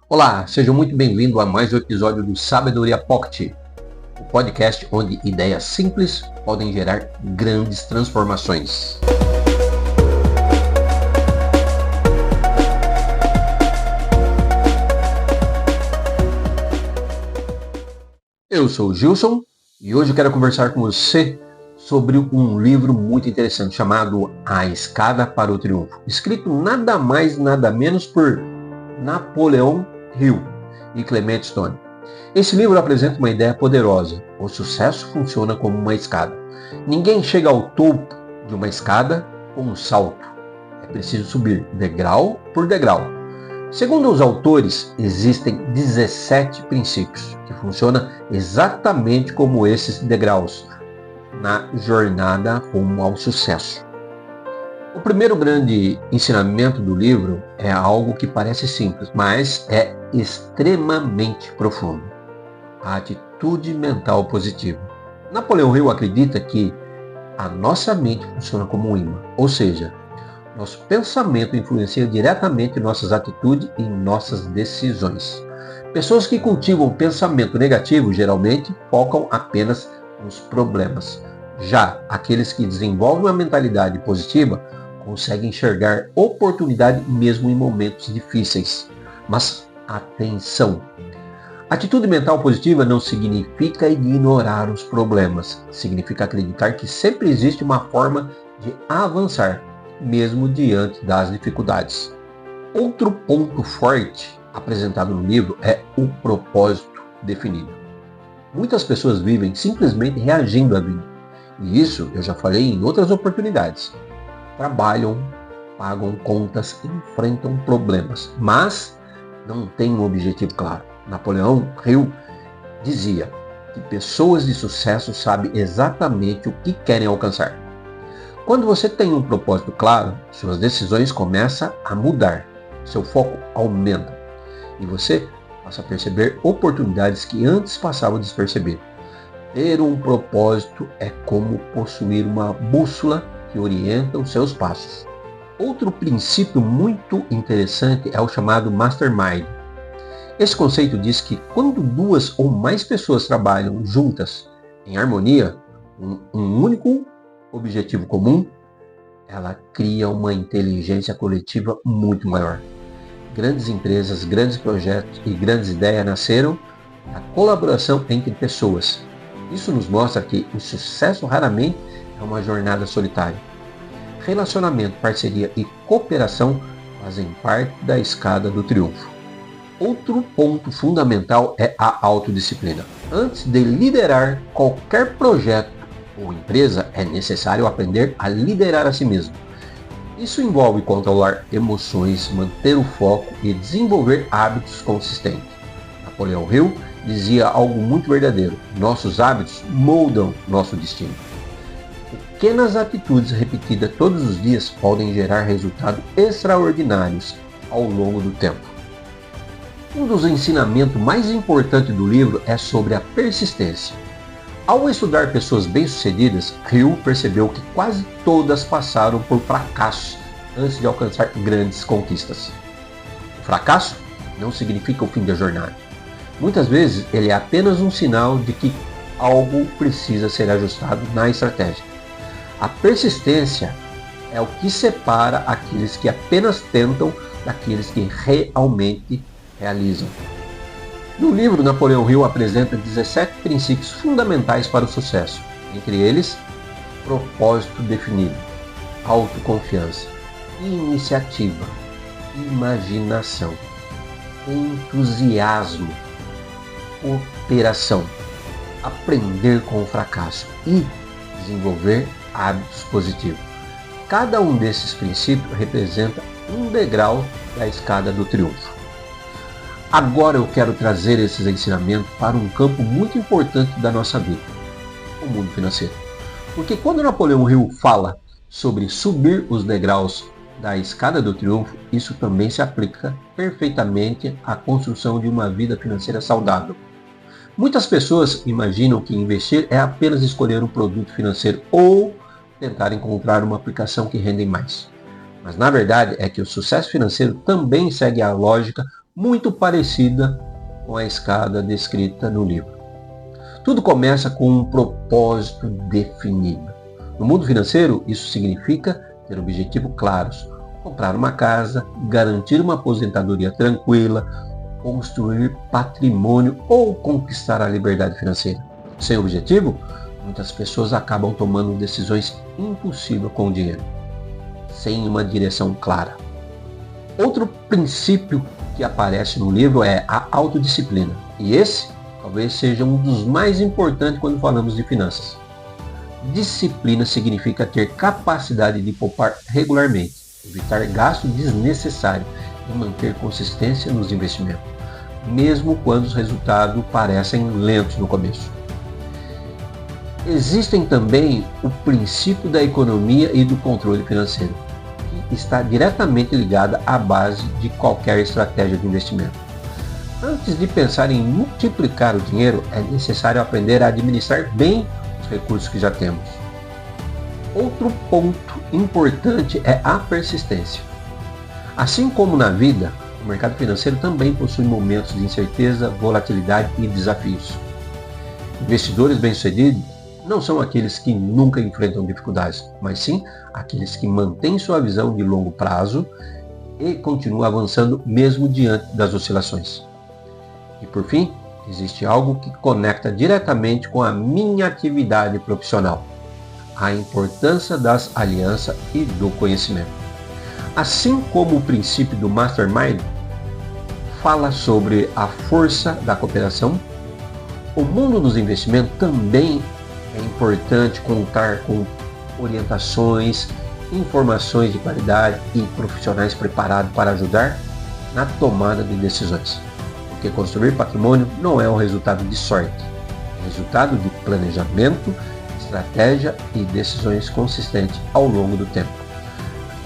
Olá, seja muito bem-vindo a mais um episódio do Sabedoria Pocket, o podcast onde ideias simples podem gerar grandes transformações. Eu sou o Gilson e hoje eu quero conversar com você sobre um livro muito interessante chamado A Escada para o Triunfo, escrito nada mais nada menos por Napoleão Hill e Clement Stone. Esse livro apresenta uma ideia poderosa. O sucesso funciona como uma escada. Ninguém chega ao topo de uma escada com um salto. É preciso subir degrau por degrau. Segundo os autores, existem 17 princípios que funcionam exatamente como esses degraus na jornada rumo ao sucesso. O primeiro grande ensinamento do livro é algo que parece simples, mas é extremamente profundo. A atitude mental positiva. Napoleão Hill acredita que a nossa mente funciona como um imã, ou seja, nosso pensamento influencia diretamente nossas atitudes e nossas decisões. Pessoas que cultivam pensamento negativo geralmente focam apenas nos problemas. Já aqueles que desenvolvem uma mentalidade positiva conseguem enxergar oportunidade mesmo em momentos difíceis. Mas atenção! Atitude mental positiva não significa ignorar os problemas. Significa acreditar que sempre existe uma forma de avançar, mesmo diante das dificuldades. Outro ponto forte apresentado no livro é o propósito definido. Muitas pessoas vivem simplesmente reagindo à vida. E isso eu já falei em outras oportunidades. Trabalham, pagam contas, enfrentam problemas, mas não têm um objetivo claro. Napoleão Hill dizia que pessoas de sucesso sabem exatamente o que querem alcançar. Quando você tem um propósito claro, suas decisões começam a mudar, seu foco aumenta e você passa a perceber oportunidades que antes passavam despercebidas. Ter um propósito é como possuir uma bússola que orienta os seus passos. Outro princípio muito interessante é o chamado Mastermind. Esse conceito diz que quando duas ou mais pessoas trabalham juntas em harmonia, um único objetivo comum, ela cria uma inteligência coletiva muito maior. Grandes empresas, grandes projetos e grandes ideias nasceram da colaboração entre pessoas. Isso nos mostra que o sucesso raramente é uma jornada solitária. Relacionamento, parceria e cooperação fazem parte da escada do triunfo. Outro ponto fundamental é a autodisciplina. Antes de liderar qualquer projeto ou empresa, é necessário aprender a liderar a si mesmo. Isso envolve controlar emoções, manter o foco e desenvolver hábitos consistentes. Napoleão Hill dizia algo muito verdadeiro: nossos hábitos moldam nosso destino. Pequenas atitudes repetidas todos os dias podem gerar resultados extraordinários ao longo do tempo. Um dos ensinamentos mais importantes do livro é sobre a persistência. Ao estudar pessoas bem-sucedidas, Hill percebeu que quase todas passaram por fracassos antes de alcançar grandes conquistas. O fracasso não significa o fim da jornada. Muitas vezes ele é apenas um sinal de que algo precisa ser ajustado na estratégia. A persistência é o que separa aqueles que apenas tentam daqueles que realmente realizam. No livro, Napoleão Hill apresenta 17 princípios fundamentais para o sucesso. Entre eles, propósito definido, autoconfiança, iniciativa, imaginação, entusiasmo, cooperação, aprender com o fracasso e desenvolver hábitos positivos. Cada um desses princípios representa um degrau da escada do triunfo. Agora eu quero trazer esses ensinamentos para um campo muito importante da nossa vida, o mundo financeiro. Porque quando Napoleão Hill fala sobre subir os degraus da escada do triunfo, isso também se aplica perfeitamente à construção de uma vida financeira saudável. Muitas pessoas imaginam que investir é apenas escolher um produto financeiro ou tentar encontrar uma aplicação que rende mais. Mas na verdade é que o sucesso financeiro também segue a lógica muito parecida com a escada descrita no livro. Tudo começa com um propósito definido. No mundo financeiro, isso significa ter objetivos claros, comprar uma casa, garantir uma aposentadoria tranquila, construir patrimônio ou conquistar a liberdade financeira. Sem objetivo, muitas pessoas acabam tomando decisões impossíveis com o dinheiro, sem uma direção clara. Outro princípio que aparece no livro é a autodisciplina. E esse talvez seja um dos mais importantes quando falamos de finanças. Disciplina significa ter capacidade de poupar regularmente, evitar gasto desnecessário e manter consistência nos investimentos, mesmo quando os resultados parecem lentos no começo. Existem também o princípio da economia e do controle financeiro, que está diretamente ligada à base de qualquer estratégia de investimento. Antes de pensar em multiplicar o dinheiro, é necessário aprender a administrar bem os recursos que já temos. Outro ponto importante é a persistência. Assim como na vida, o mercado financeiro também possui momentos de incerteza, volatilidade e desafios. Investidores bem-sucedidos não são aqueles que nunca enfrentam dificuldades, mas sim aqueles que mantêm sua visão de longo prazo e continuam avançando mesmo diante das oscilações. E por fim, existe algo que conecta diretamente com a minha atividade profissional: a importância das alianças e do conhecimento. Assim como o princípio do Mastermind fala sobre a força da cooperação, o mundo dos investimentos também é importante contar com orientações, informações de qualidade e profissionais preparados para ajudar na tomada de decisões. Porque construir patrimônio não é um resultado de sorte, é resultado de planejamento, estratégia e decisões consistentes ao longo do tempo.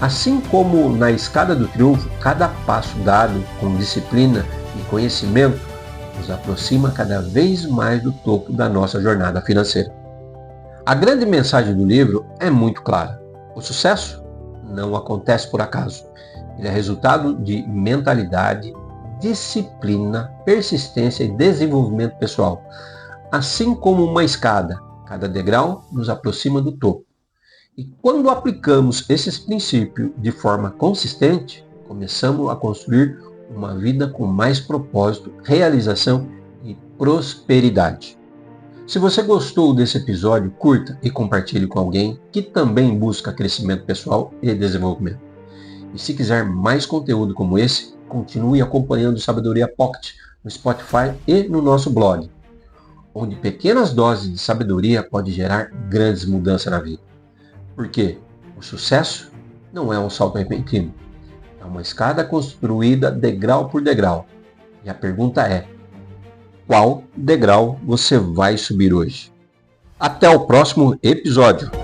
Assim como na escada do triunfo, cada passo dado com disciplina e conhecimento nos aproxima cada vez mais do topo da nossa jornada financeira. A grande mensagem do livro é muito clara. O sucesso não acontece por acaso. Ele é resultado de mentalidade, disciplina, persistência e desenvolvimento pessoal. Assim como uma escada, cada degrau nos aproxima do topo. E quando aplicamos esses princípios de forma consistente, começamos a construir uma vida com mais propósito, realização e prosperidade. Se você gostou desse episódio, curta e compartilhe com alguém que também busca crescimento pessoal e desenvolvimento. E se quiser mais conteúdo como esse, continue acompanhando o Sabedoria Pocket no Spotify e no nosso blog, onde pequenas doses de sabedoria podem gerar grandes mudanças na vida. Porque o sucesso não é um salto repentino, é uma escada construída degrau por degrau. E a pergunta é: qual degrau você vai subir hoje? Até o próximo episódio!